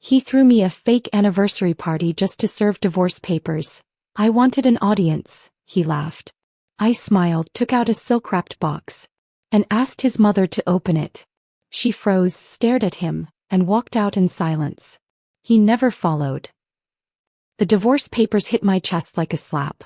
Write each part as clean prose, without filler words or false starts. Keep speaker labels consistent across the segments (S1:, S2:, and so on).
S1: He threw me a fake anniversary party just to serve divorce papers. I wanted an audience, he laughed. I smiled, took out a silk-wrapped box, and asked his mother to open it. She froze, stared at him, and walked out in silence. He never followed. The divorce papers hit my chest like a slap.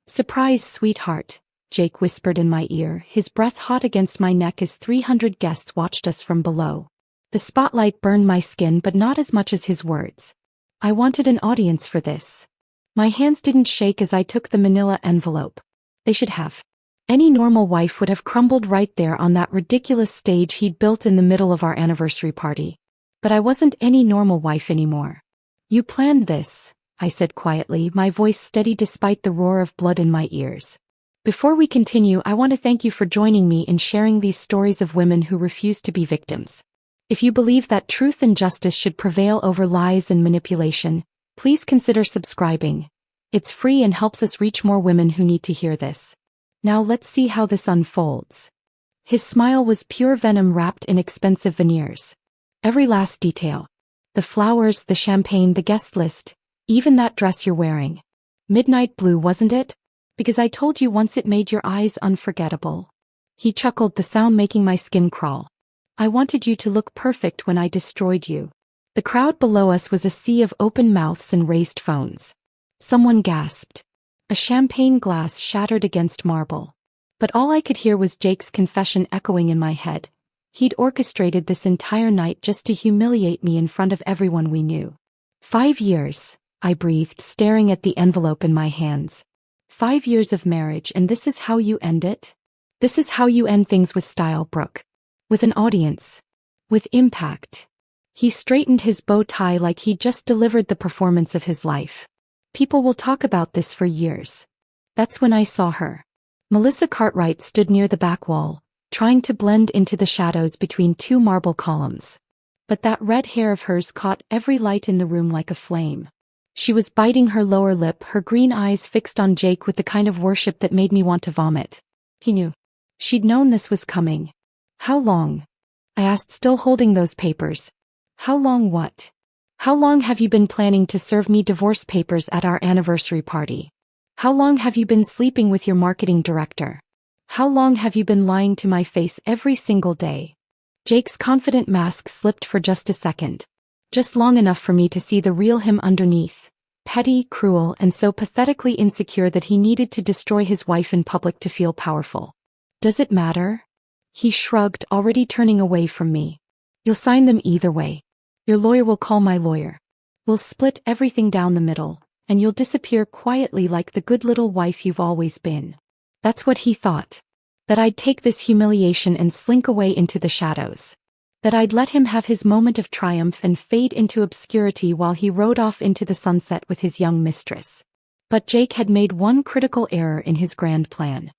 S1: "Surprise, sweetheart," Jake whispered in my ear, his breath hot against my neck as 300 guests watched us from below. The spotlight burned my skin, but not as much as his words. I wanted an audience for this. My hands didn't shake as I took the manila envelope. They should have. Any normal wife would have crumbled right there on that ridiculous stage he'd built in the middle of our anniversary party. But I wasn't any normal wife anymore. "You planned this," I said quietly, my voice steady despite the roar of blood in my ears. "Before we continue, I want to thank you for joining me in sharing these stories of women who refuse to be victims. If you believe that truth and justice should prevail over lies and manipulation, please consider subscribing. It's free and helps us reach more women who need to hear this. Now let's see how this unfolds." His smile was pure venom wrapped in expensive veneers. Every last detail. The flowers, the champagne, the guest list, even that dress you're wearing. Midnight blue, wasn't it? Because I told you once it made your eyes unforgettable. He chuckled, the sound making my skin crawl. "I wanted you to look perfect when I destroyed you." The crowd below us was a sea of open mouths and raised phones. Someone gasped. A champagne glass shattered against marble. But all I could hear was Jake's confession echoing in my head. He'd orchestrated this entire night just to humiliate me in front of everyone we knew. 5 years, I breathed, staring at the envelope in my hands. 5 years of marriage, and this is how you end it? This is how you end things with style, Brooke. With an audience. With impact. He straightened his bow tie like he'd just delivered the performance of his life. "People will talk about this for years." That's when I saw her. Melissa Cartwright stood near the back wall, trying to blend into the shadows between 2 marble columns. But that red hair of hers caught every light in the room like a flame. She was biting her lower lip, her green eyes fixed on Jake with the kind of worship that made me want to vomit. He knew. She'd known this was coming. "How long?" I asked, still holding those papers. "How long what? How long have you been planning to serve me divorce papers at our anniversary party? How long have you been sleeping with your marketing director? How long have you been lying to my face every single day?" Jake's confident mask slipped for just a second. Just long enough for me to see the real him underneath. Petty, cruel, and so pathetically insecure that he needed to destroy his wife in public to feel powerful. "Does it matter?" He shrugged, already turning away from me. "You'll sign them either way. Your lawyer will call my lawyer. We'll split everything down the middle, and you'll disappear quietly like the good little wife you've always been." That's what he thought. That I'd take this humiliation and slink away into the shadows. That I'd let him have his moment of triumph and fade into obscurity while he rode off into the sunset with his young mistress. But Jake had made one critical error in his grand plan.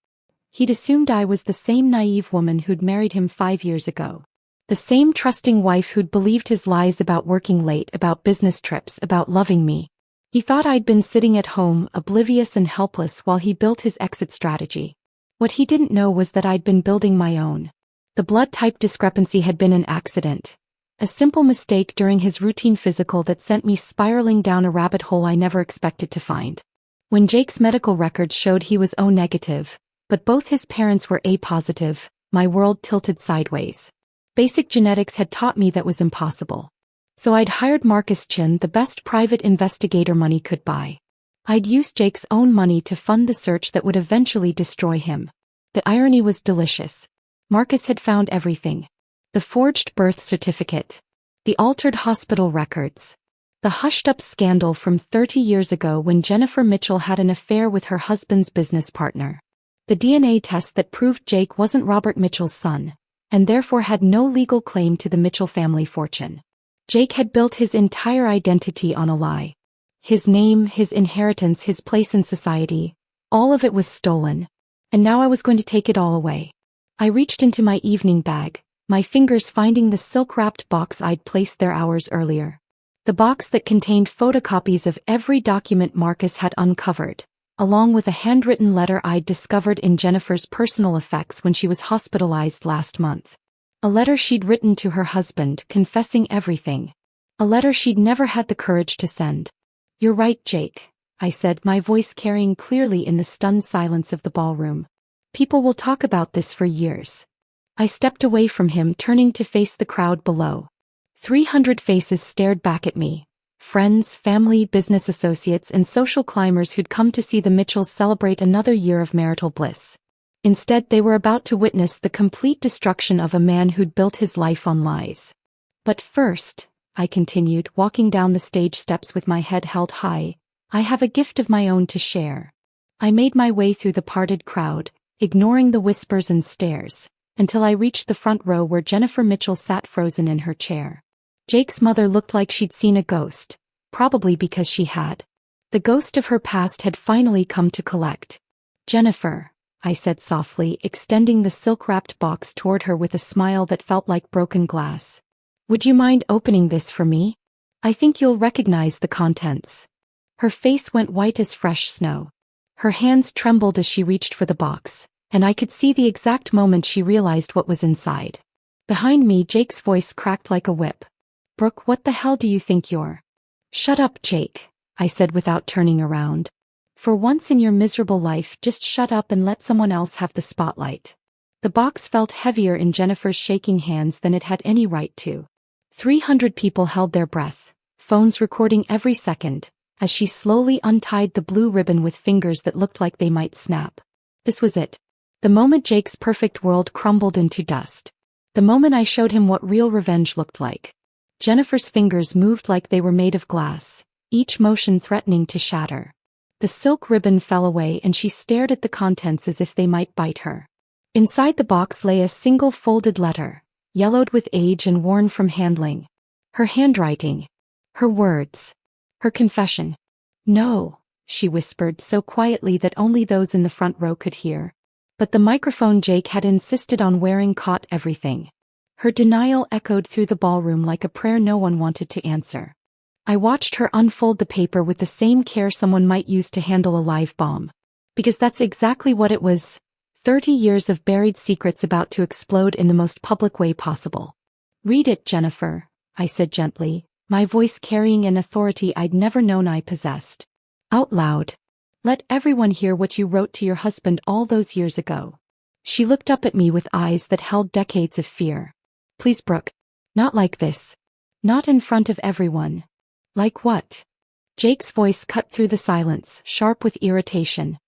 S1: He'd assumed I was the same naive woman who'd married him 5 years ago. The same trusting wife who'd believed his lies about working late, about business trips, about loving me. He thought I'd been sitting at home, oblivious and helpless while he built his exit strategy. What he didn't know was that I'd been building my own. The blood type discrepancy had been an accident. A simple mistake during his routine physical that sent me spiraling down a rabbit hole I never expected to find. When Jake's medical records showed he was O negative, but both his parents were A positive, my world tilted sideways. Basic genetics had taught me that was impossible. So I'd hired Marcus Chin, the best private investigator money could buy. I'd used Jake's own money to fund the search that would eventually destroy him. The irony was delicious. Marcus had found everything. The forged birth certificate. The altered hospital records. The hushed-up scandal from 30 years ago when Jennifer Mitchell had an affair with her husband's business partner. The DNA test that proved Jake wasn't Robert Mitchell's son, and therefore had no legal claim to the Mitchell family fortune. Jake had built his entire identity on a lie. His name, his inheritance, his place in society, all of it was stolen. And now I was going to take it all away. I reached into my evening bag, my fingers finding the silk-wrapped box I'd placed there hours earlier. The box that contained photocopies of every document Marcus had uncovered, along with a handwritten letter I'd discovered in Jennifer's personal effects when she was hospitalized last month. A letter she'd written to her husband confessing everything. A letter she'd never had the courage to send. "You're right, Jake," I said, my voice carrying clearly in the stunned silence of the ballroom. "People will talk about this for years." I stepped away from him, turning to face the crowd below. 300 faces stared back at me. Friends, family, business associates, and social climbers who'd come to see the Mitchells celebrate another year of marital bliss. Instead, they were about to witness the complete destruction of a man who'd built his life on lies. "But first," I continued, walking down the stage steps with my head held high, "I have a gift of my own to share." I made my way through the parted crowd, ignoring the whispers and stares, until I reached the front row where Jennifer Mitchell sat frozen in her chair. Jake's mother looked like she'd seen a ghost, probably because she had. The ghost of her past had finally come to collect. "Jennifer," I said softly, extending the silk-wrapped box toward her with a smile that felt like broken glass. "Would you mind opening this for me? I think you'll recognize the contents." Her face went white as fresh snow. Her hands trembled as she reached for the box, and I could see the exact moment she realized what was inside. Behind me, Jake's voice cracked like a whip. "Brooke, what the hell do you think you're—" "Shut up, Jake," I said without turning around. "For once in your miserable life, just shut up and let someone else have the spotlight." The box felt heavier in Jennifer's shaking hands than it had any right to. 300 people held their breath, phones recording every second, as she slowly untied the blue ribbon with fingers that looked like they might snap. This was it. The moment Jake's perfect world crumbled into dust. The moment I showed him what real revenge looked like. Jennifer's fingers moved like they were made of glass, each motion threatening to shatter. The silk ribbon fell away and she stared at the contents as if they might bite her. Inside the box lay a single folded letter, yellowed with age and worn from handling. Her handwriting. Her words. Her confession. "No," she whispered so quietly that only those in the front row could hear. But the microphone Jake had insisted on wearing caught everything. Her denial echoed through the ballroom like a prayer no one wanted to answer. I watched her unfold the paper with the same care someone might use to handle a live bomb. Because that's exactly what it was. 30 years of buried secrets about to explode in the most public way possible. "Read it, Jennifer," I said gently, my voice carrying an authority I'd never known I possessed. "Out loud. Let everyone hear what you wrote to your husband all those years ago." She looked up at me with eyes that held decades of fear. "Please, Brooke. Not like this. Not in front of everyone." "Like what?" Jake's voice cut through the silence, sharp with irritation.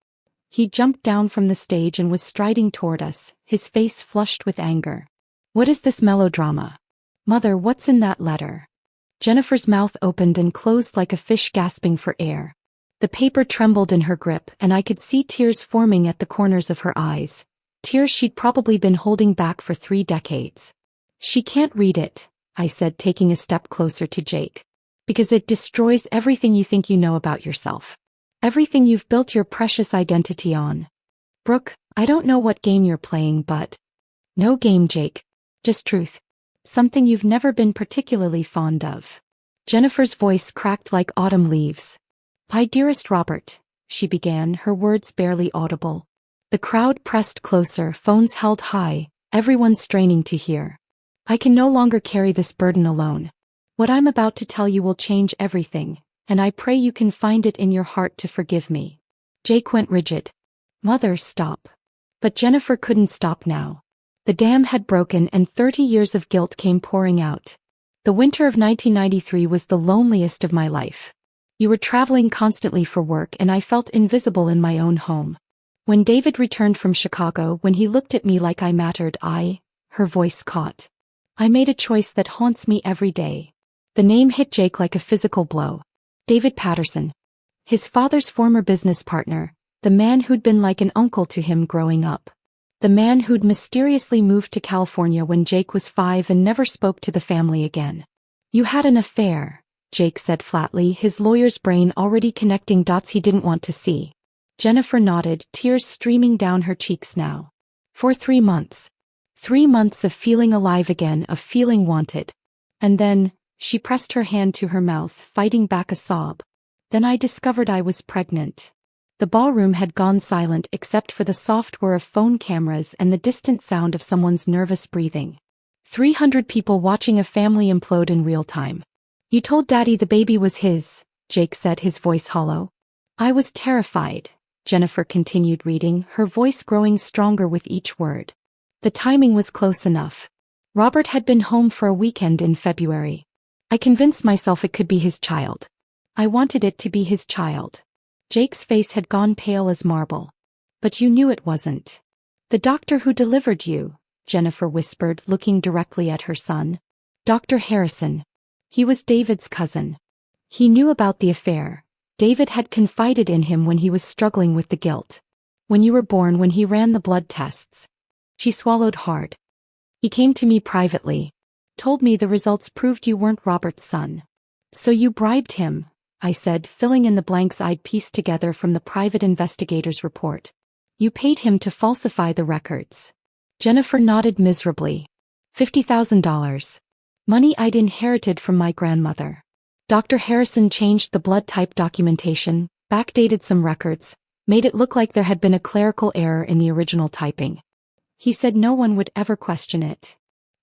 S1: He jumped down from the stage and was striding toward us, his face flushed with anger. "What is this melodrama? Mother, what's in that letter?" Jennifer's mouth opened and closed like a fish gasping for air. The paper trembled in her grip and I could see tears forming at the corners of her eyes. Tears she'd probably been holding back for 3 decades. "She can't read it," I said, taking a step closer to Jake. "Because it destroys everything you think you know about yourself. Everything you've built your precious identity on." "Brooke, I don't know what game you're playing, but—" "No game, Jake. Just truth. Something you've never been particularly fond of." Jennifer's voice cracked like autumn leaves. "My dearest Robert," she began, her words barely audible. The crowd pressed closer, phones held high, everyone straining to hear. "I can no longer carry this burden alone. What I'm about to tell you will change everything, and I pray you can find it in your heart to forgive me." Jake went rigid. "Mother, stop." But Jennifer couldn't stop now. The dam had broken and 30 years of guilt came pouring out. The winter of 1993 was the loneliest of my life. You were traveling constantly for work and I felt invisible in my own home. When David returned from Chicago, when he looked at me like I mattered, her voice caught. "I made a choice that haunts me every day." The name hit Jake like a physical blow. David Patterson. His father's former business partner, the man who'd been like an uncle to him growing up. The man who'd mysteriously moved to California when Jake was 5 and never spoke to the family again. "You had an affair," Jake said flatly, his lawyer's brain already connecting dots he didn't want to see. Jennifer nodded, tears streaming down her cheeks now. "For 3 months. 3 months of feeling alive again, of feeling wanted. And then," she pressed her hand to her mouth, fighting back a sob. "Then I discovered I was pregnant." The ballroom had gone silent except for the soft whir of phone cameras and the distant sound of someone's nervous breathing. 300 people watching a family implode in real time. You told Daddy the baby was his, Jake said, his voice hollow. I was terrified, Jennifer continued reading, her voice growing stronger with each word. The timing was close enough. Robert had been home for a weekend in February. I convinced myself it could be his child. I wanted it to be his child. Jake's face had gone pale as marble. But you knew it wasn't. The doctor who delivered you, Jennifer whispered, looking directly at her son. Dr. Harrison. He was David's cousin. He knew about the affair. David had confided in him when he was struggling with the guilt. When you were born, when he ran the blood tests. She swallowed hard. He came to me privately. Told me the results proved you weren't Robert's son. So you bribed him, I said, filling in the blanks I'd pieced together from the private investigator's report. You paid him to falsify the records. Jennifer nodded miserably. $50,000. Money I'd inherited from my grandmother. Dr. Harrison changed the blood type documentation, backdated some records, made it look like there had been a clerical error in the original typing. He said no one would ever question it.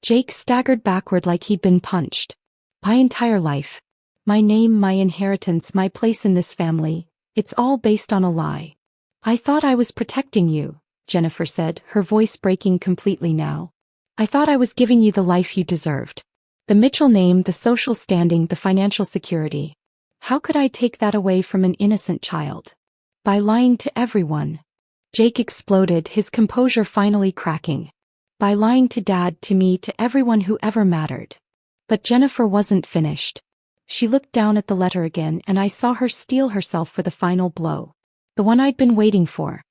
S1: Jake staggered backward like he'd been punched. My entire life. My name, my inheritance, my place in this family. It's all based on a lie. I thought I was protecting you, Jennifer said, her voice breaking completely now. I thought I was giving you the life you deserved. The Mitchell name, the social standing, the financial security. How could I take that away from an innocent child? By lying to everyone. Jake exploded, his composure finally cracking. By lying to Dad, to me, to everyone who ever mattered. But Jennifer wasn't finished. She looked down at the letter again, and I saw her steel herself for the final blow. The one I'd been waiting for.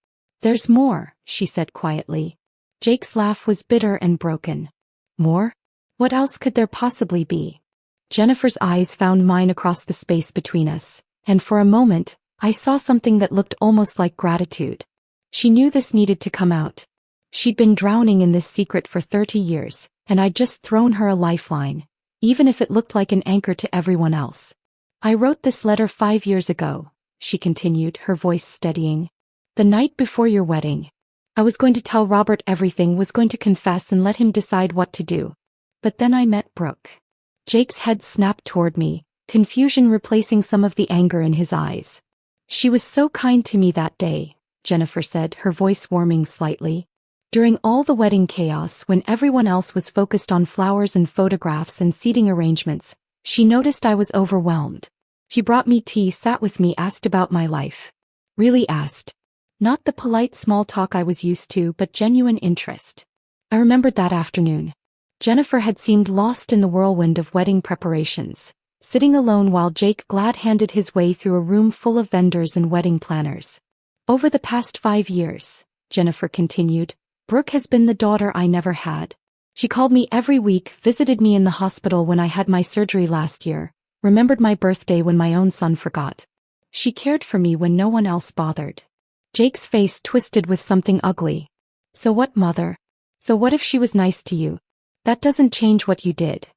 S1: There's more, she said quietly. Jake's laugh was bitter and broken. More? What else could there possibly be? Jennifer's eyes found mine across the space between us, and for a moment, I saw something that looked almost like gratitude. She knew this needed to come out. She'd been drowning in this secret for 30 years, and I'd just thrown her a lifeline, even if it looked like an anchor to everyone else. I wrote this letter 5 years ago, she continued, her voice steadying. The night before your wedding. I was going to tell Robert everything, was going to confess and let him decide what to do. But then I met Brooke. Jake's head snapped toward me, confusion replacing some of the anger in his eyes. She was so kind to me that day, Jennifer said, her voice warming slightly. During all the wedding chaos, when everyone else was focused on flowers and photographs and seating arrangements, she noticed I was overwhelmed. She brought me tea, sat with me, asked about my life. Really asked. Not the polite small talk I was used to, but genuine interest. I remembered that afternoon. Jennifer had seemed lost in the whirlwind of wedding preparations, sitting alone while Jake glad-handed his way through a room full of vendors and wedding planners. Over the past 5 years, Jennifer continued, Brooke has been the daughter I never had. She called me every week, visited me in the hospital when I had my surgery last year, remembered my birthday when my own son forgot. She cared for me when no one else bothered. Jake's face twisted with something ugly. So what, Mother? So what if she was nice to you? That doesn't change what you did.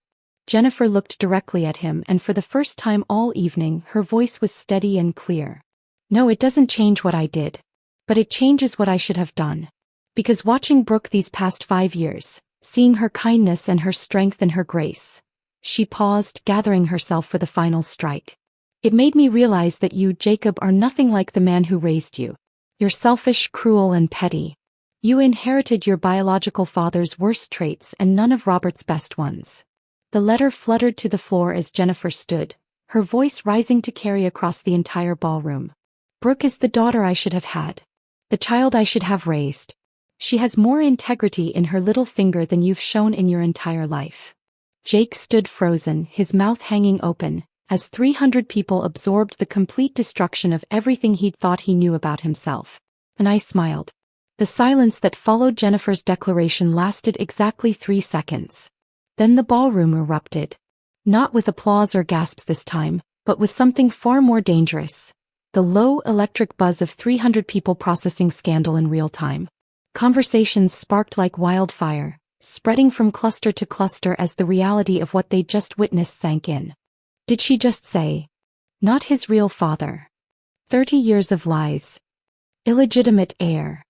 S1: Jennifer looked directly at him, and for the first time all evening her voice was steady and clear. No, it doesn't change what I did. But it changes what I should have done. Because watching Brooke these past 5 years, seeing her kindness and her strength and her grace. She paused, gathering herself for the final strike. It made me realize that you, Jacob, are nothing like the man who raised you. You're selfish, cruel, and petty. You inherited your biological father's worst traits and none of Robert's best ones. The letter fluttered to the floor as Jennifer stood, her voice rising to carry across the entire ballroom. Brooke is the daughter I should have had. The child I should have raised. She has more integrity in her little finger than you've shown in your entire life. Jake stood frozen, his mouth hanging open, as 300 people absorbed the complete destruction of everything he'd thought he knew about himself. And I smiled. The silence that followed Jennifer's declaration lasted exactly 3 seconds. Then the ballroom erupted. Not with applause or gasps this time, but with something far more dangerous. The low electric buzz of 300 people processing scandal in real time. Conversations sparked like wildfire, spreading from cluster to cluster as the reality of what they'd just witnessed sank in. Did she just say? Not his real father. 30 years of lies. Illegitimate heir.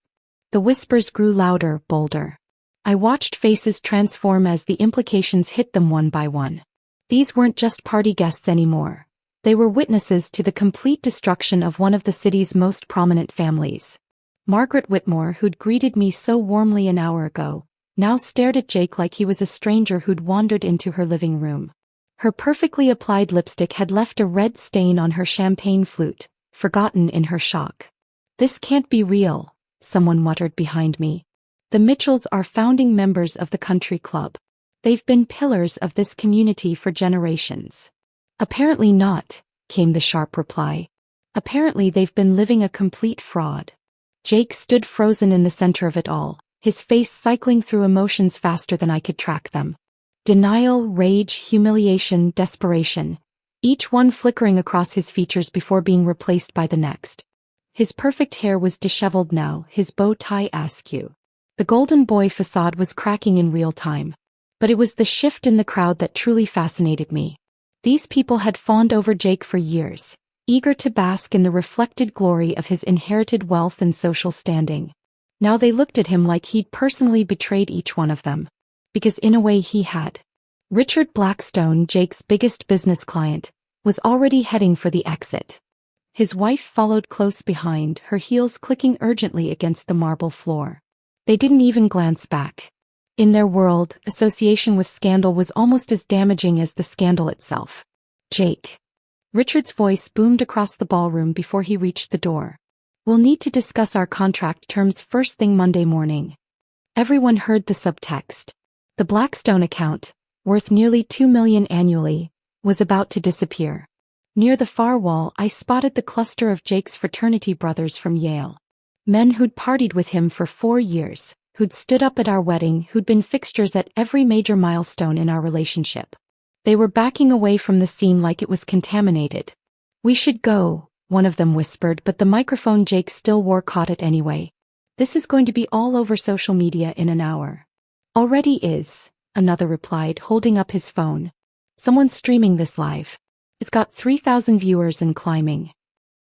S1: The whispers grew louder, bolder. I watched faces transform as the implications hit them one by one. These weren't just party guests anymore. They were witnesses to the complete destruction of one of the city's most prominent families. Margaret Whitmore, who'd greeted me so warmly an hour ago, now stared at Jake like he was a stranger who'd wandered into her living room. Her perfectly applied lipstick had left a red stain on her champagne flute, forgotten in her shock. "This can't be real," someone muttered behind me. "The Mitchells are founding members of the country club. They've been pillars of this community for generations." "Apparently not," came the sharp reply. "Apparently they've been living a complete fraud." Jake stood frozen in the center of it all, his face cycling through emotions faster than I could track them. Denial, rage, humiliation, desperation, each one flickering across his features before being replaced by the next. His perfect hair was disheveled now, his bow tie askew. The golden boy facade was cracking in real time. But it was the shift in the crowd that truly fascinated me. These people had fawned over Jake for years, eager to bask in the reflected glory of his inherited wealth and social standing. Now they looked at him like he'd personally betrayed each one of them. Because in a way he had. Richard Blackstone, Jake's biggest business client, was already heading for the exit. His wife followed close behind, her heels clicking urgently against the marble floor. They didn't even glance back. In their world, association with scandal was almost as damaging as the scandal itself. "Jake." Richard's voice boomed across the ballroom before he reached the door. "We'll need to discuss our contract terms first thing Monday morning." Everyone heard the subtext. The Blackstone account, worth nearly $2 million annually, was about to disappear. Near the far wall, I spotted the cluster of Jake's fraternity brothers from Yale. Men who'd partied with him for 4 years, who'd stood up at our wedding, who'd been fixtures at every major milestone in our relationship. They were backing away from the scene like it was contaminated. "We should go," one of them whispered, but the microphone Jake still wore caught it anyway. "This is going to be all over social media in an hour." "Already is," another replied, holding up his phone. "Someone's streaming this live. It's got 3,000 viewers and climbing."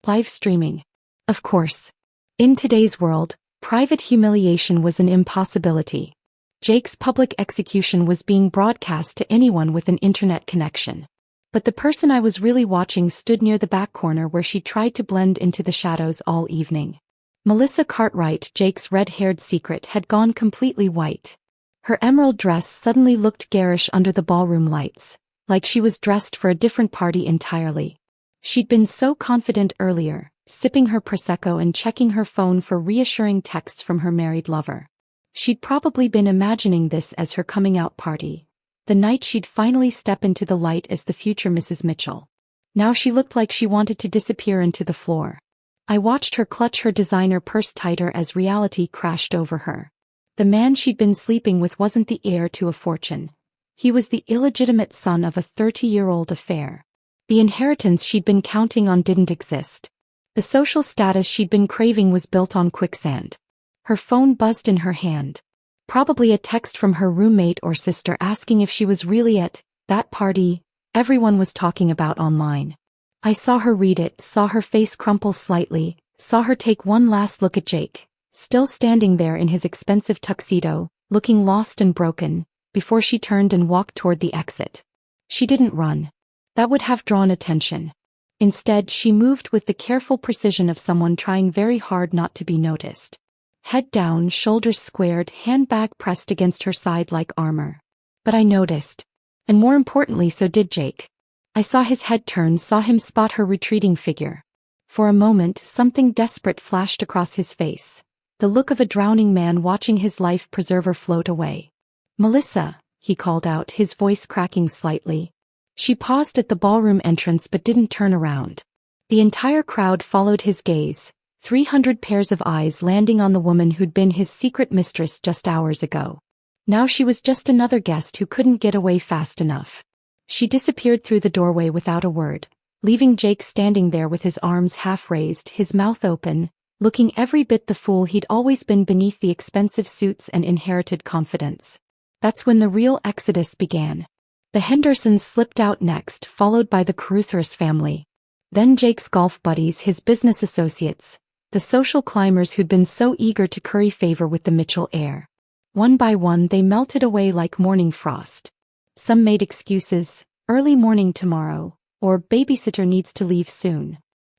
S1: Live streaming. Of course. In today's world, private humiliation was an impossibility. Jake's public execution was being broadcast to anyone with an internet connection. But the person I was really watching stood near the back corner where she tried to blend into the shadows all evening. Melissa Cartwright, Jake's red-haired secret, had gone completely white. Her emerald dress suddenly looked garish under the ballroom lights, like she was dressed for a different party entirely. She'd been so confident earlier, sipping her Prosecco and checking her phone for reassuring texts from her married lover. She'd probably been imagining this as her coming-out party, the night she'd finally step into the light as the future Mrs. Mitchell. Now she looked like she wanted to disappear into the floor. I watched her clutch her designer purse tighter as reality crashed over her. The man she'd been sleeping with wasn't the heir to a fortune. He was the illegitimate son of a 30-year-old affair. The inheritance she'd been counting on didn't exist. The social status she'd been craving was built on quicksand. Her phone buzzed in her hand. Probably a text from her roommate or sister asking if she was really at that party everyone was talking about online. I saw her read it, saw her face crumple slightly, saw her take one last look at Jake, still standing there in his expensive tuxedo, looking lost and broken, before she turned and walked toward the exit. She didn't run. That would have drawn attention. Instead, she moved with the careful precision of someone trying very hard not to be noticed. Head down, shoulders squared, handbag pressed against her side like armor. But I noticed. And more importantly, so did Jake. I saw his head turn, saw him spot her retreating figure. For a moment, something desperate flashed across his face. The look of a drowning man watching his life preserver float away. "Melissa," he called out, his voice cracking slightly. She paused at the ballroom entrance but didn't turn around. The entire crowd followed his gaze, 300 pairs of eyes landing on the woman who'd been his secret mistress just hours ago. Now she was just another guest who couldn't get away fast enough. She disappeared through the doorway without a word, leaving Jake standing there with his arms half raised, his mouth open, looking every bit the fool he'd always been beneath the expensive suits and inherited confidence. That's when the real exodus began. The Hendersons slipped out next, followed by the Carruthers family. Then Jake's golf buddies, his business associates, the social climbers who'd been so eager to curry favor with the Mitchell heir. One by one they melted away like morning frost. Some made excuses, early morning tomorrow, or babysitter needs to leave soon.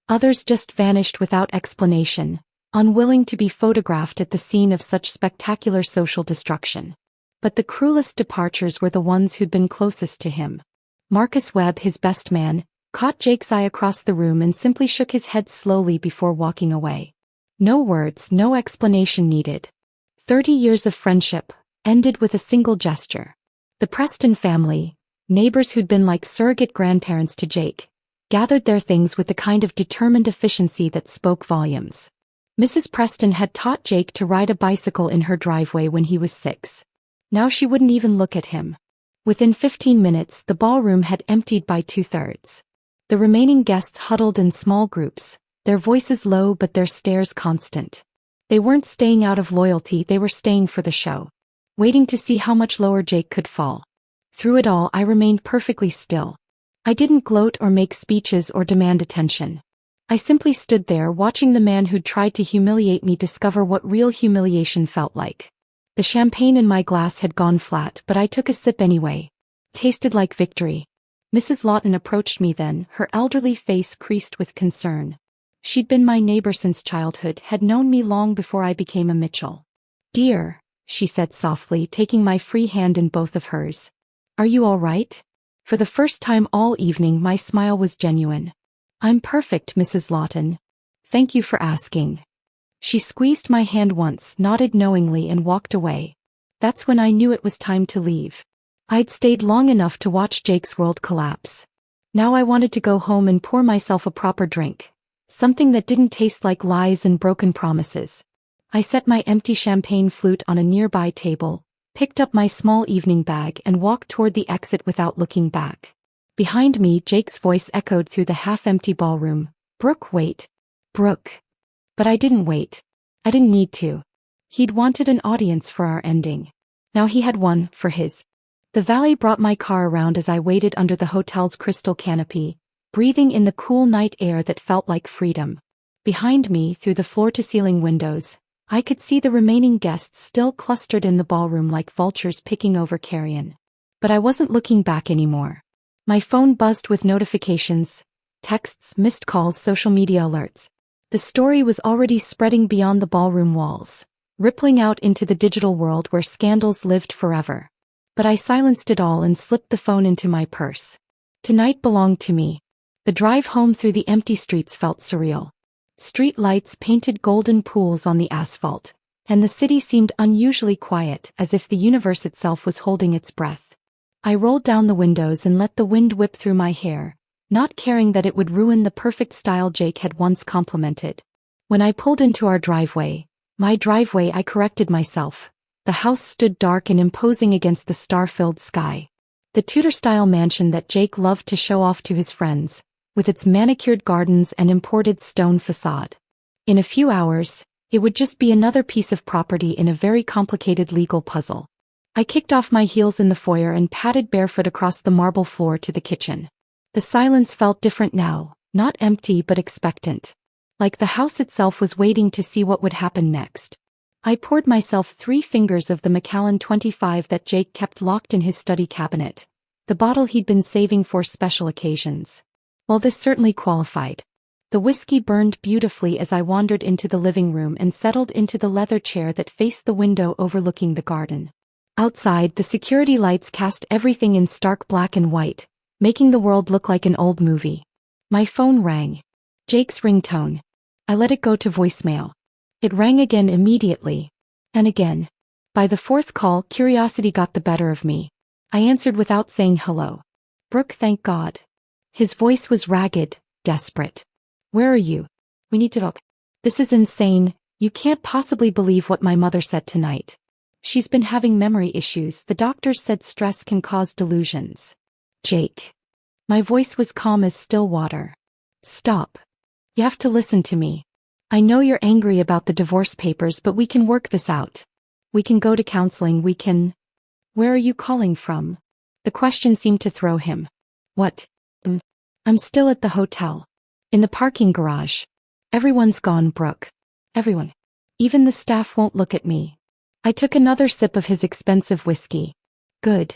S1: Others just vanished without explanation, unwilling to be photographed at the scene of such spectacular social destruction. But the cruelest departures were the ones who'd been closest to him. Marcus Webb, his best man, caught Jake's eye across the room and simply shook his head slowly before walking away. No words, no explanation needed. 30 years of friendship ended with a single gesture. The Preston family, neighbors who'd been like surrogate grandparents to Jake, gathered their things with the kind of determined efficiency that spoke volumes. Mrs. Preston had taught Jake to ride a bicycle in her driveway when he was 6. Now she wouldn't even look at him. Within 15 minutes, the ballroom had emptied by 2/3. The remaining guests huddled in small groups, their voices low but their stares constant. They weren't staying out of loyalty, they were staying for the show, waiting to see how much lower Jake could fall. Through it all, I remained perfectly still. I didn't gloat or make speeches or demand attention. I simply stood there watching the man who'd tried to humiliate me discover what real humiliation felt like. The champagne in my glass had gone flat, but I took a sip anyway. Tasted like victory. Mrs. Lawton approached me then, her elderly face creased with concern. She'd been my neighbor since childhood, had known me long before I became a Mitchell. "Dear," she said softly, taking my free hand in both of hers. "Are you all right?" For the first time all evening my smile was genuine. "I'm perfect, Mrs. Lawton. Thank you for asking." She squeezed my hand once, nodded knowingly and walked away. That's when I knew it was time to leave. I'd stayed long enough to watch Jake's world collapse. Now I wanted to go home and pour myself a proper drink. Something that didn't taste like lies and broken promises. I set my empty champagne flute on a nearby table, picked up my small evening bag and walked toward the exit without looking back. Behind me, Jake's voice echoed through the half-empty ballroom. "Brooke, wait." Brooke. But I didn't wait. I didn't need to. He'd wanted an audience for our ending. Now he had one for his. The valet brought my car around as I waited under the hotel's crystal canopy, breathing in the cool night air that felt like freedom. Behind me, through the floor-to-ceiling windows, I could see the remaining guests still clustered in the ballroom like vultures picking over carrion. But I wasn't looking back anymore. My phone buzzed with notifications, texts, missed calls, social media alerts. The story was already spreading beyond the ballroom walls, rippling out into the digital world where scandals lived forever. But I silenced it all and slipped the phone into my purse. Tonight belonged to me. The drive home through the empty streets felt surreal. Street lights painted golden pools on the asphalt, and the city seemed unusually quiet, as if the universe itself was holding its breath. I rolled down the windows and let the wind whip through my hair, not caring that it would ruin the perfect style Jake had once complimented. When I pulled into our driveway, I corrected myself. The house stood dark and imposing against the star-filled sky. The Tudor-style mansion that Jake loved to show off to his friends, with its manicured gardens and imported stone facade. In a few hours, it would just be another piece of property in a very complicated legal puzzle. I kicked off my heels in the foyer and padded barefoot across the marble floor to the kitchen. The silence felt different now, not empty but expectant. Like the house itself was waiting to see what would happen next. I poured myself 3 fingers of the Macallan 25 that Jake kept locked in his study cabinet, the bottle he'd been saving for special occasions. Well, this certainly qualified. The whiskey burned beautifully as I wandered into the living room and settled into the leather chair that faced the window overlooking the garden. Outside, the security lights cast everything in stark black and white, making the world look like an old movie. My phone rang. Jake's ringtone. I let it go to voicemail. It rang again immediately. And again. By the 4th call, curiosity got the better of me. I answered without saying hello. "Brooke, thank God." His voice was ragged, desperate. "Where are you? We need to talk." "This is insane. You can't possibly believe what my mother said tonight. She's been having memory issues. The doctors said stress can cause delusions." "Jake." My voice was calm as still water. "Stop. You have to listen to me. I know you're angry about the divorce papers, but we can work this out. We can go to counseling, we can..." "Where are you calling from?" The question seemed to throw him. "What? I'm still at the hotel. In the parking garage. Everyone's gone, Brooke. Everyone. Even the staff won't look at me." I took another sip of his expensive whiskey. "Good.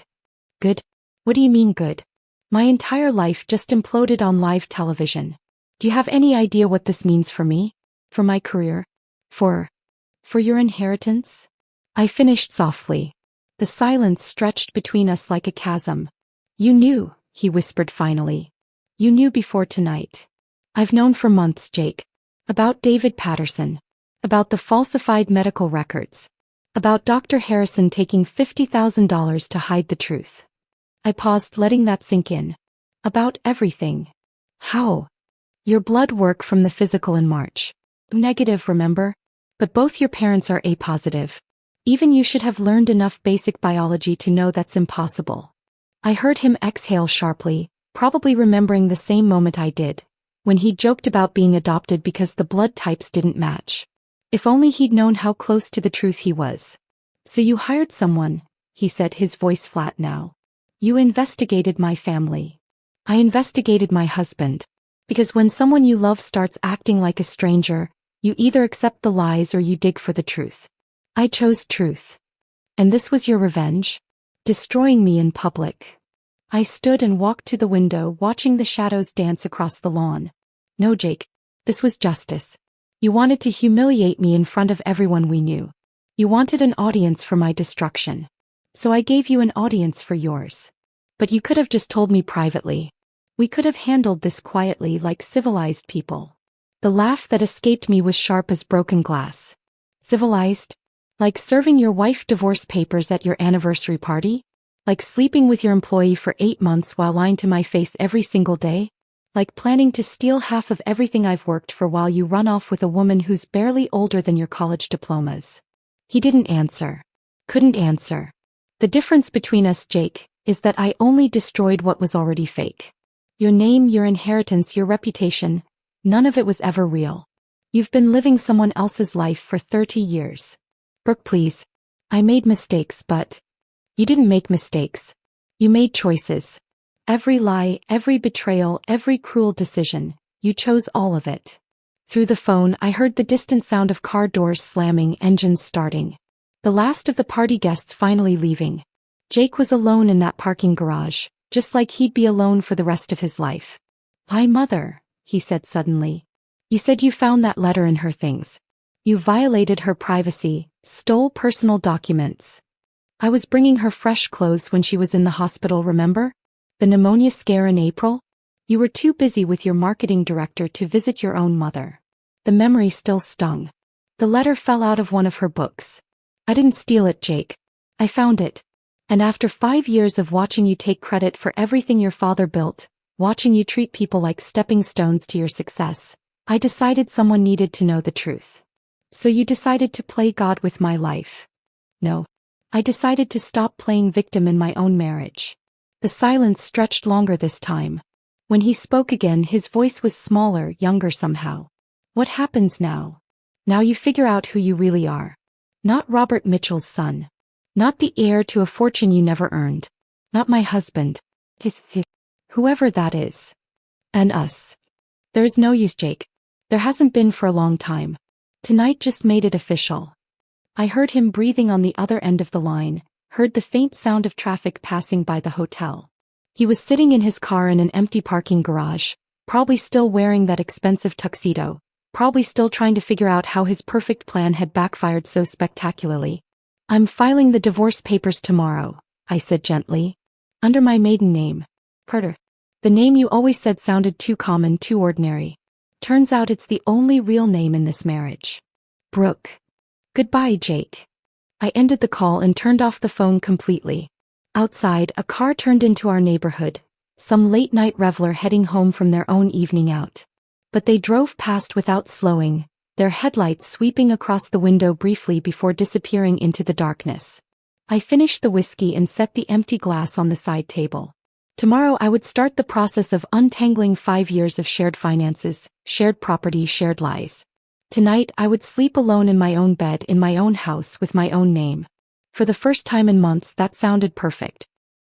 S1: Good? What do you mean good?" My entire life just imploded on live television. Do you have any idea what this means for me? For my career? For your inheritance? I finished softly. The silence stretched between us like a chasm. You knew, he whispered finally. You knew before tonight. I've known for months, Jake. About David Patterson. About the falsified medical records. About Dr. Harrison taking $50,000 to hide the truth. I paused, letting that sink in. About everything. How? Your blood work from the physical in March. Negative, remember? But both your parents are A positive. Even you should have learned enough basic biology to know that's impossible. I heard him exhale sharply, probably remembering the same moment I did, when he joked about being adopted because the blood types didn't match. If only he'd known how close to the truth he was. So you hired someone, he said, his voice flat now. You investigated my family. I investigated my husband. Because when someone you love starts acting like a stranger, you either accept the lies or you dig for the truth. I chose truth. And this was your revenge? Destroying me in public. I stood and walked to the window, watching the shadows dance across the lawn. No, Jake. This was justice. You wanted to humiliate me in front of everyone we knew. You wanted an audience for my destruction. So I gave you an audience for yours. But you could have just told me privately. We could have handled this quietly like civilized people. The laugh that escaped me was sharp as broken glass. Civilized? Like serving your wife divorce papers at your anniversary party? Like sleeping with your employee for 8 months while lying to my face every single day? Like planning to steal half of everything I've worked for while you run off with a woman who's barely older than your college diplomas? He didn't answer. Couldn't answer. The difference between us, Jake, is that I only destroyed what was already fake. Your name, your inheritance, your reputation, none of it was ever real. You've been living someone else's life for 30 years. Brooke, please. I made mistakes, but you didn't make mistakes. You made choices. Every lie, every betrayal, every cruel decision, you chose all of it. Through the phone, I heard the distant sound of car doors slamming, engines starting. The last of the party guests finally leaving. Jake was alone in that parking garage, just like he'd be alone for the rest of his life. "Hi, Mother," he said suddenly. "You said you found that letter in her things. You violated her privacy, stole personal documents. I was bringing her fresh clothes when she was in the hospital, remember? The pneumonia scare in April? You were too busy with your marketing director to visit your own mother." The memory still stung. The letter fell out of one of her books. "I didn't steal it, Jake. I found it. And after 5 years of watching you take credit for everything your father built, watching you treat people like stepping stones to your success, I decided someone needed to know the truth. So you decided to play God with my life. No. I decided to stop playing victim in my own marriage." The silence stretched longer this time. When he spoke again, his voice was smaller, younger somehow. "What happens now? Now you figure out who you really are. Not Robert Mitchell's son. Not the heir to a fortune you never earned. Not my husband. Whoever that is. And us. There is no use, Jake. There hasn't been for a long time. Tonight just made it official." I heard him breathing on the other end of the line, heard the faint sound of traffic passing by the hotel. He was sitting in his car in an empty parking garage, probably still wearing that expensive tuxedo, probably still trying to figure out how his perfect plan had backfired so spectacularly. "I'm filing the divorce papers tomorrow," I said gently. "Under my maiden name. Carter. The name you always said sounded too common, too ordinary. Turns out it's the only real name in this marriage. Brooke." "Goodbye, Jake." I ended the call and turned off the phone completely. Outside, a car turned into our neighborhood, some late-night reveler heading home from their own evening out. But they drove past without slowing, their headlights sweeping across the window briefly before disappearing into the darkness. I finished the whiskey and set the empty glass on the side table. Tomorrow I would start the process of untangling 5 years of shared finances, shared property, shared lies. Tonight I would sleep alone in my own bed in my own house with my own name. For the first time in months that sounded perfect.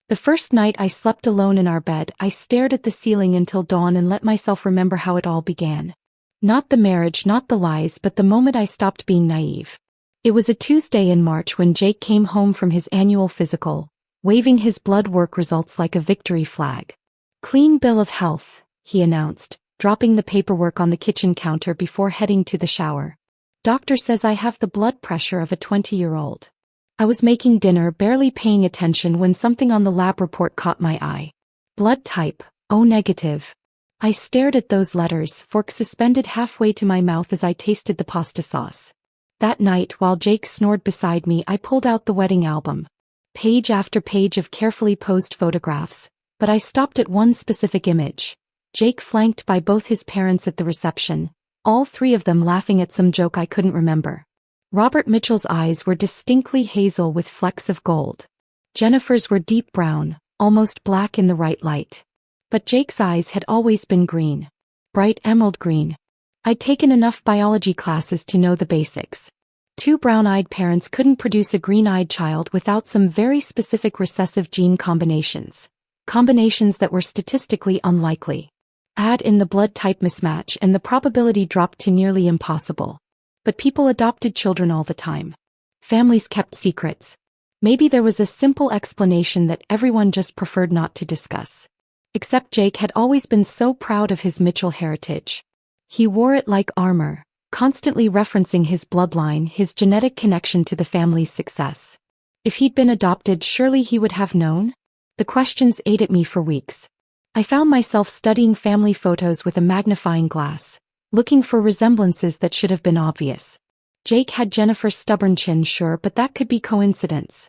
S1: The first night I slept alone in our bed, I stared at the ceiling until dawn and let myself remember how it all began. Not the marriage, not the lies, but the moment I stopped being naive. It was a Tuesday in March when Jake came home from his annual physical, waving his blood work results like a victory flag. Clean bill of health, he announced, dropping the paperwork on the kitchen counter before heading to the shower. Doctor says I have the blood pressure of a 20-year-old. I was making dinner, barely paying attention when something on the lab report caught my eye. Blood type, O negative. I stared at those letters, fork suspended halfway to my mouth as I tasted the pasta sauce. That night, while Jake snored beside me, I pulled out the wedding album. Page after page of carefully posed photographs, but I stopped at one specific image. Jake flanked by both his parents at the reception, all three of them laughing at some joke I couldn't remember. Robert Mitchell's eyes were distinctly hazel with flecks of gold. Jennifer's were deep brown, almost black in the right light. But Jake's eyes had always been green. Bright emerald green. I'd taken enough biology classes to know the basics. Two brown-eyed parents couldn't produce a green-eyed child without some very specific recessive gene combinations. Combinations that were statistically unlikely. Add in the blood type mismatch and the probability dropped to nearly impossible. But people adopted children all the time. Families kept secrets. Maybe there was a simple explanation that everyone just preferred not to discuss. Except Jake had always been so proud of his Mitchell heritage. He wore it like armor, constantly referencing his bloodline, his genetic connection to the family's success. If he'd been adopted, surely he would have known? The questions ate at me for weeks. I found myself studying family photos with a magnifying glass, looking for resemblances that should have been obvious. Jake had Jennifer's stubborn chin, sure, but that could be coincidence.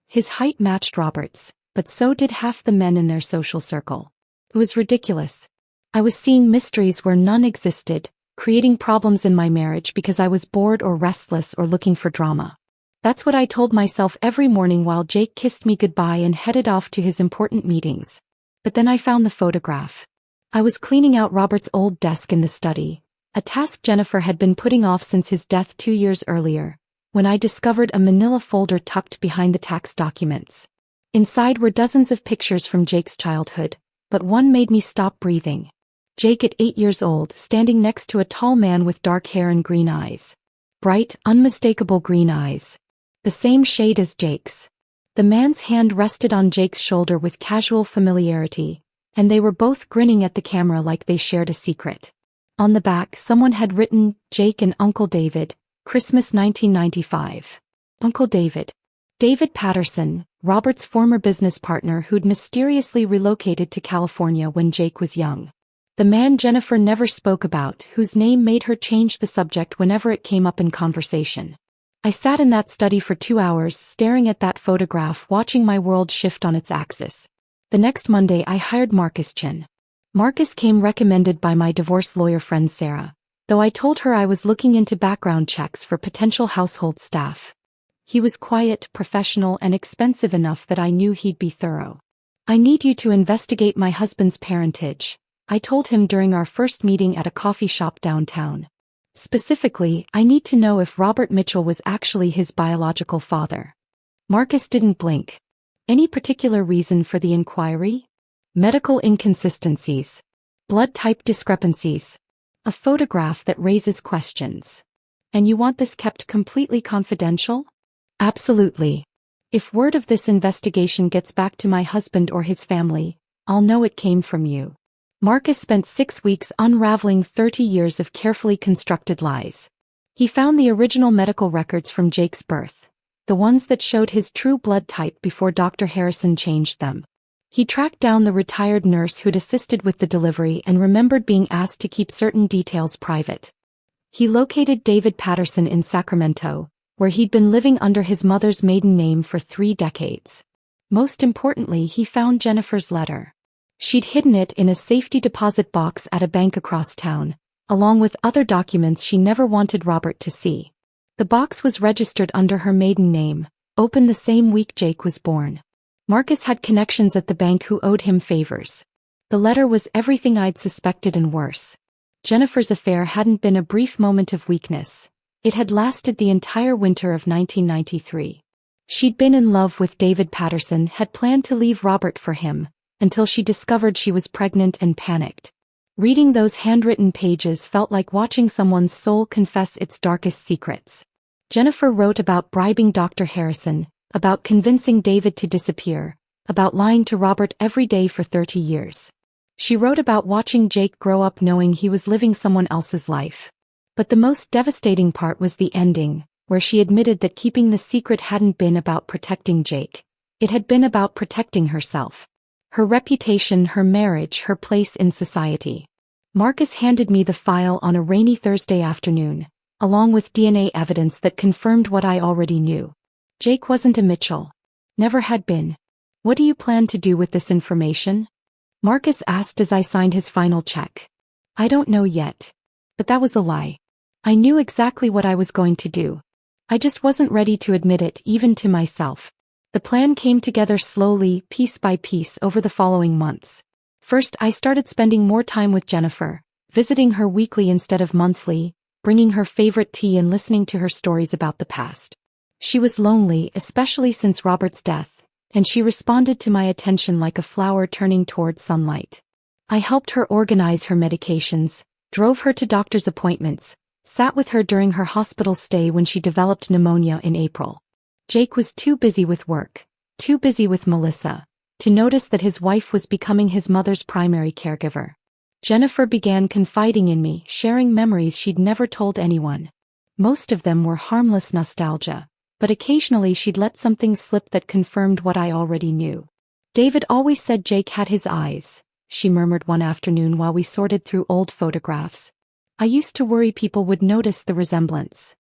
S1: His height matched Robert's, but so did half the men in their social circle. It was ridiculous. I was seeing mysteries where none existed, creating problems in my marriage because I was bored or restless or looking for drama. That's what I told myself every morning while Jake kissed me goodbye and headed off to his important meetings. But then I found the photograph. I was cleaning out Robert's old desk in the study, a task Jennifer had been putting off since his death 2 years earlier, when I discovered a manila folder tucked behind the tax documents. Inside were dozens of pictures from Jake's childhood, but one made me stop breathing. Jake at 8 years old, standing next to a tall man with dark hair and green eyes. Bright, unmistakable green eyes. The same shade as Jake's. The man's hand rested on Jake's shoulder with casual familiarity, and they were both grinning at the camera like they shared a secret. On the back, someone had written, Jake and Uncle David, Christmas 1995. Uncle David. David Patterson, Robert's former business partner who'd mysteriously relocated to California when Jake was young. The man Jennifer never spoke about, whose name made her change the subject whenever it came up in conversation. I sat in that study for 2 hours, staring at that photograph, watching my world shift on its axis. The next Monday I hired Marcus Chin. Marcus came recommended by my divorce lawyer friend Sarah, though I told her I was looking into background checks for potential household staff. He was quiet, professional, and expensive enough that I knew he'd be thorough. I need you to investigate my husband's parentage, I told him during our first meeting at a coffee shop downtown. Specifically, I need to know if Robert Mitchell was actually his biological father. Marcus didn't blink. Any particular reason for the inquiry? Medical inconsistencies. Blood type discrepancies. A photograph that raises questions. And you want this kept completely confidential? Absolutely. If word of this investigation gets back to my husband or his family, I'll know it came from you. Marcus spent 6 weeks unraveling 30 years of carefully constructed lies. He found the original medical records from Jake's birth, the ones that showed his true blood type before Dr. Harrison changed them. He tracked down the retired nurse who'd assisted with the delivery and remembered being asked to keep certain details private. He located David Patterson in Sacramento, where he'd been living under his mother's maiden name for 3 decades. Most importantly, he found Jennifer's letter. She'd hidden it in a safety deposit box at a bank across town, along with other documents she never wanted Robert to see. The box was registered under her maiden name, opened the same week Jake was born. Marcus had connections at the bank who owed him favors. The letter was everything I'd suspected and worse. Jennifer's affair hadn't been a brief moment of weakness. It had lasted the entire winter of 1993. She'd been in love with David Patterson, had planned to leave Robert for him, until she discovered she was pregnant and panicked. Reading those handwritten pages felt like watching someone's soul confess its darkest secrets. Jennifer wrote about bribing Dr. Harrison, about convincing David to disappear, about lying to Robert every day for 30 years. She wrote about watching Jake grow up knowing he was living someone else's life. But the most devastating part was the ending, where she admitted that keeping the secret hadn't been about protecting Jake. It had been about protecting herself. Her reputation, her marriage, her place in society. Marcus handed me the file on a rainy Thursday afternoon, along with DNA evidence that confirmed what I already knew. Jake wasn't a Mitchell. Never had been. What do you plan to do with this information? Marcus asked as I signed his final check. I don't know yet. But that was a lie. I knew exactly what I was going to do. I just wasn't ready to admit it even to myself. The plan came together slowly, piece by piece over the following months. First, I started spending more time with Jennifer, visiting her weekly instead of monthly, bringing her favorite tea and listening to her stories about the past. She was lonely, especially since Robert's death, and she responded to my attention like a flower turning toward sunlight. I helped her organize her medications, drove her to doctor's appointments, sat with her during her hospital stay when she developed pneumonia in April. Jake was too busy with work, too busy with Melissa, to notice that his wife was becoming his mother's primary caregiver. Jennifer began confiding in me, sharing memories she'd never told anyone. Most of them were harmless nostalgia, but occasionally she'd let something slip that confirmed what I already knew. David always said Jake had his eyes, she murmured one afternoon while we sorted through old photographs. I used to worry people would notice the resemblance.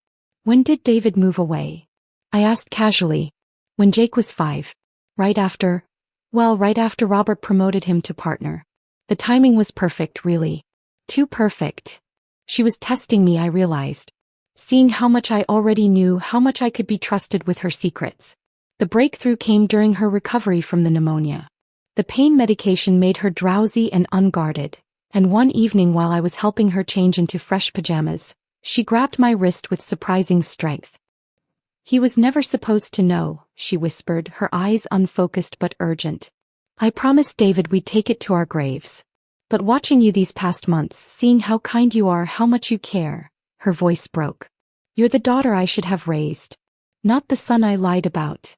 S1: When did David move away? I asked casually. When Jake was 5. Right after Robert promoted him to partner. The timing was perfect, really. Too perfect. She was testing me, I realized. Seeing how much I already knew, how much I could be trusted with her secrets. The breakthrough came during her recovery from the pneumonia. The pain medication made her drowsy and unguarded, and one evening while I was helping her change into fresh pajamas, she grabbed my wrist with surprising strength. He was never supposed to know, she whispered, her eyes unfocused but urgent. I promised David we'd take it to our graves. But watching you these past months, seeing how kind you are, how much you care, her voice broke. You're the daughter I should have raised. Not the son I lied about.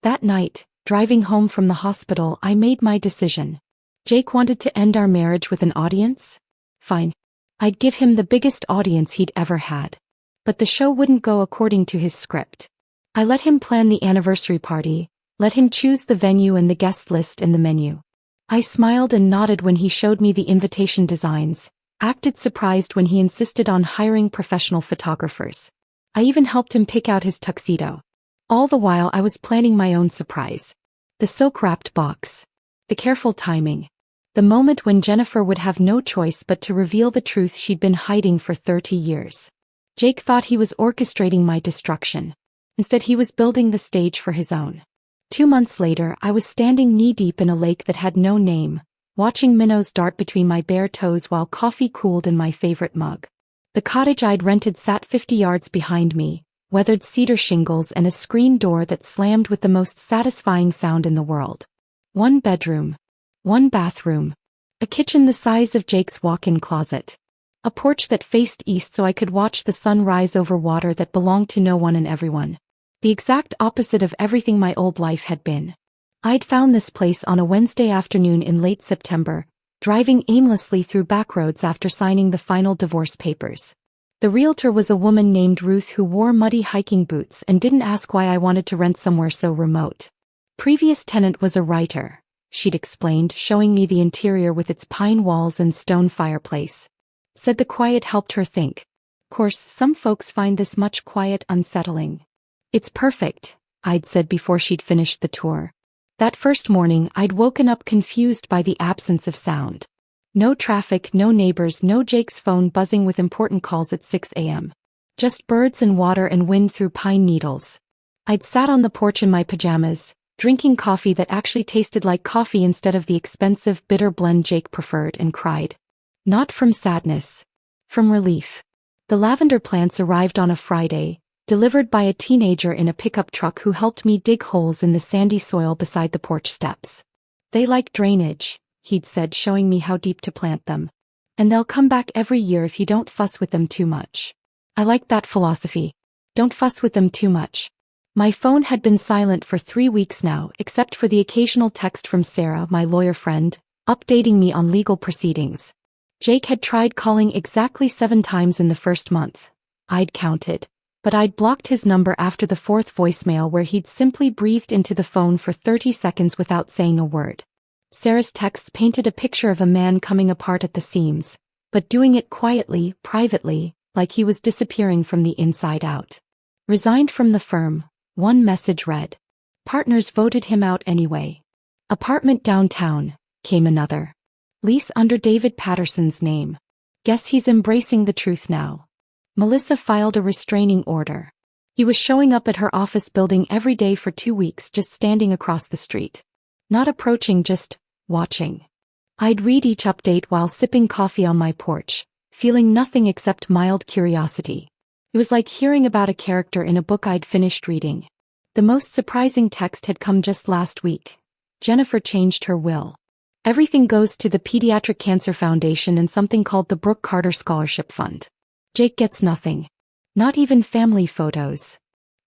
S1: That night, driving home from the hospital, I made my decision. Jake wanted to end our marriage with an audience? Fine. I'd give him the biggest audience he'd ever had. But the show wouldn't go according to his script. I let him plan the anniversary party, let him choose the venue and the guest list and the menu. I smiled and nodded when he showed me the invitation designs, acted surprised when he insisted on hiring professional photographers. I even helped him pick out his tuxedo. All the while I was planning my own surprise. The silk-wrapped box. The careful timing. The moment when Jennifer would have no choice but to reveal the truth she'd been hiding for 30 years. Jake thought he was orchestrating my destruction. Instead, he was building the stage for his own. 2 months later, I was standing knee-deep in a lake that had no name, watching minnows dart between my bare toes while coffee cooled in my favorite mug. The cottage I'd rented sat 50 yards behind me, weathered cedar shingles and a screen door that slammed with the most satisfying sound in the world. 1 bedroom. 1 bathroom. A kitchen the size of Jake's walk-in closet. A porch that faced east so I could watch the sun rise over water that belonged to no one and everyone. The exact opposite of everything my old life had been. I'd found this place on a Wednesday afternoon in late September, driving aimlessly through backroads after signing the final divorce papers. The realtor was a woman named Ruth who wore muddy hiking boots and didn't ask why I wanted to rent somewhere so remote. Previous tenant was a writer, she'd explained, showing me the interior with its pine walls and stone fireplace. Said the quiet helped her think. Of course, some folks find this much quiet unsettling. It's perfect, I'd said before she'd finished the tour. That first morning, I'd woken up confused by the absence of sound. No traffic, no neighbors, no Jake's phone buzzing with important calls at 6 a.m. Just birds and water and wind through pine needles. I'd sat on the porch in my pajamas, drinking coffee that actually tasted like coffee instead of the expensive bitter blend Jake preferred, and cried. Not from sadness. From relief. The lavender plants arrived on a Friday, delivered by a teenager in a pickup truck who helped me dig holes in the sandy soil beside the porch steps. They like drainage, he'd said, showing me how deep to plant them. And they'll come back every year if you don't fuss with them too much. I liked that philosophy. Don't fuss with them too much. My phone had been silent for 3 weeks now, except for the occasional text from Sarah, my lawyer friend, updating me on legal proceedings. Jake had tried calling exactly 7 times in the first month. I'd counted. But I'd blocked his number after the 4th voicemail where he'd simply breathed into the phone for 30 seconds without saying a word. Sarah's texts painted a picture of a man coming apart at the seams, but doing it quietly, privately, like he was disappearing from the inside out. Resigned from the firm, one message read. Partners voted him out anyway. Apartment downtown, came another. Lease under David Patterson's name. Guess he's embracing the truth now. Melissa filed a restraining order. He was showing up at her office building every day for 2 weeks, just standing across the street. Not approaching, just watching. I'd read each update while sipping coffee on my porch, feeling nothing except mild curiosity. It was like hearing about a character in a book I'd finished reading. The most surprising text had come just last week. Jennifer changed her will. Everything goes to the Pediatric Cancer Foundation and something called the Brooke Carter Scholarship Fund. Jake gets nothing. Not even family photos.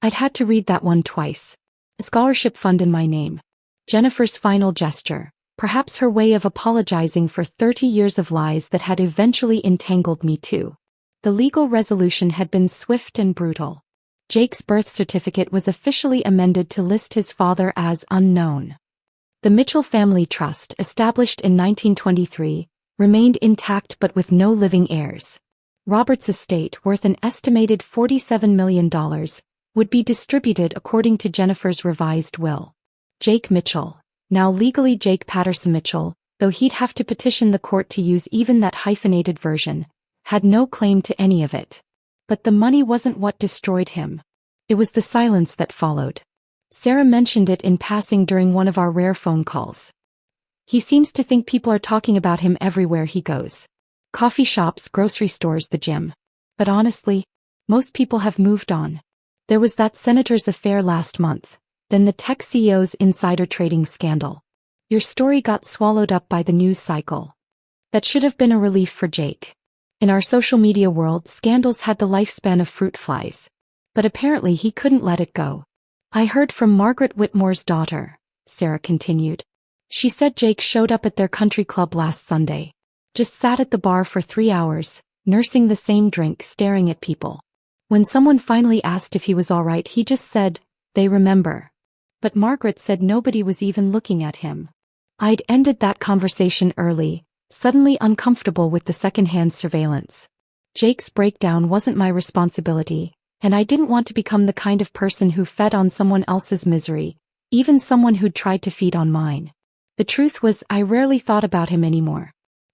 S1: I'd had to read that one twice. A scholarship fund in my name. Jennifer's final gesture, perhaps her way of apologizing for 30 years of lies that had eventually entangled me too. The legal resolution had been swift and brutal. Jake's birth certificate was officially amended to list his father as unknown. The Mitchell Family Trust, established in 1923, remained intact but with no living heirs. Robert's estate, worth an estimated $47 million, would be distributed according to Jennifer's revised will. Jake Mitchell, now legally Jake Patterson Mitchell, though he'd have to petition the court to use even that hyphenated version, had no claim to any of it. But the money wasn't what destroyed him. It was the silence that followed. Sarah mentioned it in passing during one of our rare phone calls. He seems to think people are talking about him everywhere he goes. Coffee shops, grocery stores, the gym. But honestly, most people have moved on. There was that senator's affair last month, then the tech CEO's insider trading scandal. Your story got swallowed up by the news cycle. That should have been a relief for Jake. In our social media world, scandals had the lifespan of fruit flies. But apparently he couldn't let it go. I heard from Margaret Whitmore's daughter, Sarah continued. She said Jake showed up at their country club last Sunday. Just sat at the bar for 3 hours, nursing the same drink, staring at people. When someone finally asked if he was all right, he just said, "They remember." But Margaret said nobody was even looking at him. I'd ended that conversation early, suddenly uncomfortable with the secondhand surveillance. Jake's breakdown wasn't my responsibility, and I didn't want to become the kind of person who fed on someone else's misery, even someone who'd tried to feed on mine. The truth was, I rarely thought about him anymore.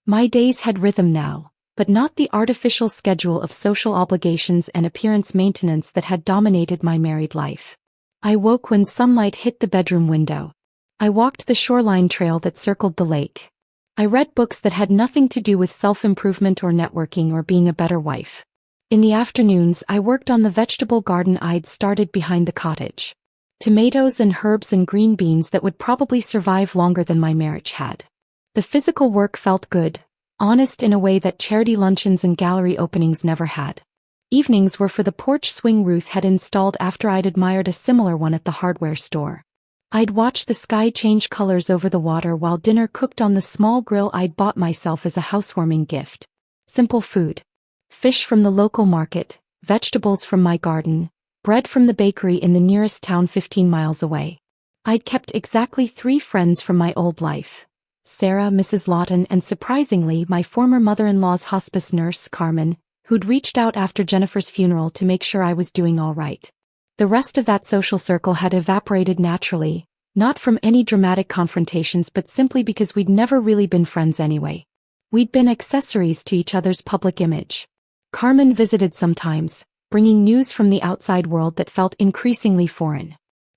S1: My days had rhythm now, but not the artificial schedule of social obligations and appearance maintenance that had dominated my married life. I woke when sunlight hit the bedroom window. I walked the shoreline trail that circled the lake. I read books that had nothing to do with self-improvement or networking or being a better wife. In the afternoons, I worked on the vegetable garden I'd started behind the cottage. Tomatoes and herbs and green beans that would probably survive longer than my marriage had. The physical work felt good, honest in a way that charity luncheons and gallery openings never had. Evenings were for the porch swing Ruth had installed after I'd admired a similar one at the hardware store. I'd watch the sky change colors over the water while dinner cooked on the small grill I'd bought myself as a housewarming gift. Simple food. Fish from the local market, vegetables from my garden, bread from the bakery in the nearest town 15 miles away. I'd kept exactly 3 friends from my old life. Sarah, Mrs. Lawton, and surprisingly my former mother-in-law's hospice nurse, Carmen, who'd reached out after Jennifer's funeral to make sure I was doing all right. The rest of that social circle had evaporated naturally, not from any dramatic confrontations but simply because we'd never really been friends anyway. We'd been accessories to each other's public image. Carmen visited sometimes, bringing news from the outside world that felt increasingly foreign.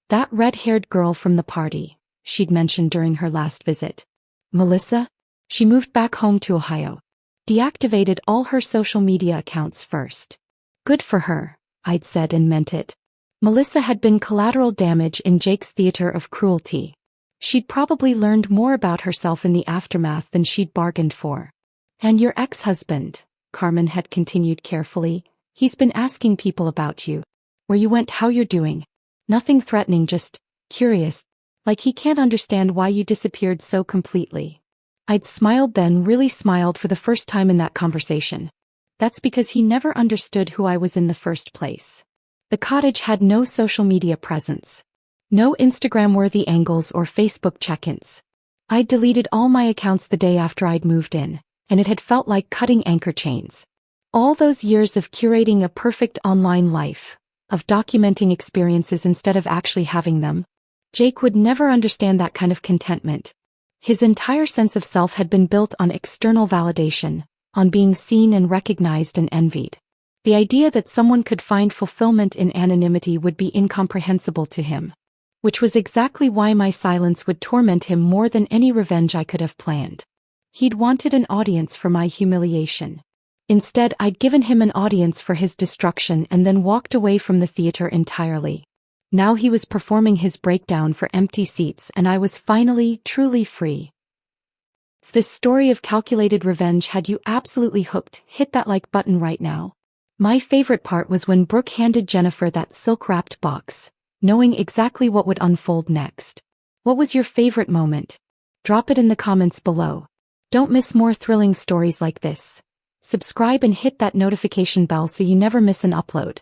S1: That red-haired girl from the party, she'd mentioned during her last visit. Melissa? She moved back home to Ohio. Deactivated all her social media accounts first. Good for her, I'd said and meant it. Melissa had been collateral damage in Jake's theater of cruelty. She'd probably learned more about herself in the aftermath than she'd bargained for. And your ex-husband, Carmen had continued carefully, he's been asking people about you. Where you went, how you're doing. Nothing threatening, just curious. Like he can't understand why you disappeared so completely. I'd smiled then, really smiled for the first time in that conversation. That's because he never understood who I was in the first place. The cottage had no social media presence. No Instagram-worthy angles or Facebook check-ins. I'd deleted all my accounts the day after I'd moved in, and it had felt like cutting anchor chains. All those years of curating a perfect online life, of documenting experiences instead of actually having them. Jake would never understand that kind of contentment. His entire sense of self had been built on external validation, on being seen and recognized and envied. The idea that someone could find fulfillment in anonymity would be incomprehensible to him. Which was exactly why my silence would torment him more than any revenge I could have planned. He'd wanted an audience for my humiliation. Instead, I'd given him an audience for his destruction and then walked away from the theater entirely. Now he was performing his breakdown for empty seats and I was finally, truly free. If this story of calculated revenge had you absolutely hooked, hit that like button right now. My favorite part was when Brooke handed Jennifer that silk-wrapped box, knowing exactly what would unfold next. What was your favorite moment? Drop it in the comments below. Don't miss more thrilling stories like this. Subscribe and hit that notification bell so you never miss an upload.